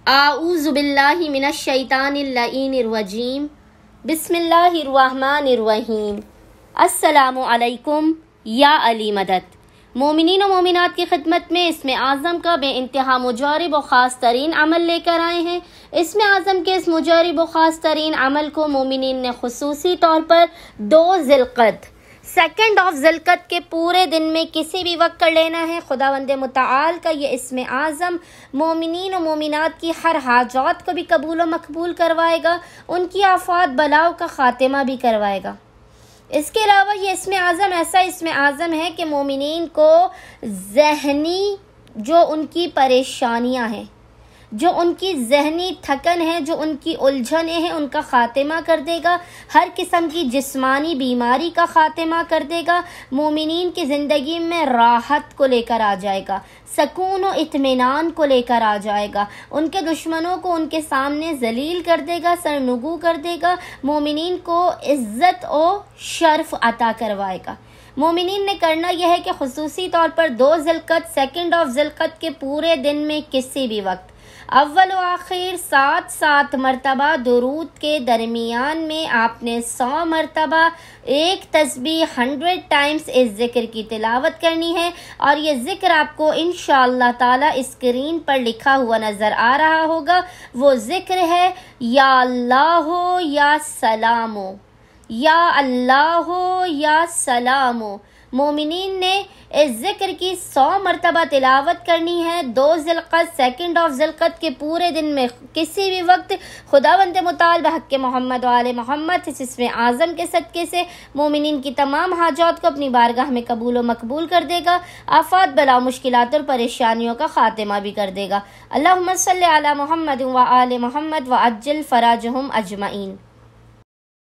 आऊज़ु बिल्लाहि मिनश शैतानिर लईनिर रजीम। बिस्मिल्लाहिर्रहमानिर्रहीम। अस्सलामु अलैकुम या अली मदद। मोमिनीन और मोमिनात की खिदमत में इसमें आज़म का बेइंतहा मुजारिब और ख़ास तरीन अमल लेकर आए हैं। इसमें आज़म के इस मुजारिब और ख़ास तरीन अमल को मोमिनीन ने खुसूसी तौर पर 2 ज़िलक़द 2 ऑफ ज़िलक़द के पूरे दिन में किसी भी वक्त कर लेना है। खुदावंद मुताल का ये इसमें आज़म मोमिनीन और मोमिनात की हर हाजात को भी कबूल और मकबूल करवाएगा, उनकी आफात बलाओं का ख़ात्मा भी करवाएगा। इसके अलावा ये इसमें आज़म ऐसा इसमें आज़म है कि मोमिनीन को ज़हनी जो उनकी परेशानियां हैं, जो उनकी ज़हनी थकन है, जो उनकी उलझने हैं, उनका ख़ात्मा कर देगा। हर किस्म की जिस्मानी बीमारी का ख़ात्मा कर देगा। मोमिनीन की ज़िंदगी में राहत को लेकर आ जाएगा, सकून और इत्मीनान को लेकर आ जाएगा। उनके दुश्मनों को उनके सामने जलील कर देगा, सरनुगू कर देगा। मोमिनीन को इज़्ज़त और शर्फ अता करवाएगा। मोमिनीन ने करना यह है कि खुसूसी तौर पर 2 ज़िलक़द 2 ऑफ ज़िलक़द के पूरे दिन में किसी भी वक्त अव्वल व आखिर 7 मरतबा दुरूद के दरमियान में आपने 100 मरतबा एक तस्बीह 100 टाइम्स इस ज़िक्र की तिलावत करनी है। और ये ज़िक्र आपको इंशाअल्लाह ताला स्क्रीन पर लिखा हुआ नज़र आ रहा होगा। वो ज़िक्र है या अल्लाह या सलामो, या अल्लाह या सलामो। मोमिनीन ने इस ज़िक्र की 100 मरतबा तिलावत करनी है 2 ज़िलक़द 2 ऑफ ज़िलक़द के पूरे दिन में किसी भी वक्त। खुदावंद मुताल बहक़ मोहम्मद व आले मोहम्मद इसमें आज़म के सदक़े से मोमिनीन की तमाम हाजात को अपनी बारगाह में कबूल व मकबूल कर देगा। आफ़ात बला मुश्किलात और परेशानियों का ख़ात्मा भी कर देगा। अल्लाहुम्मा सल्लि अला मुहम्मद व आले मोहम्मद व अज्जिल फ़राजहुम अजमईन।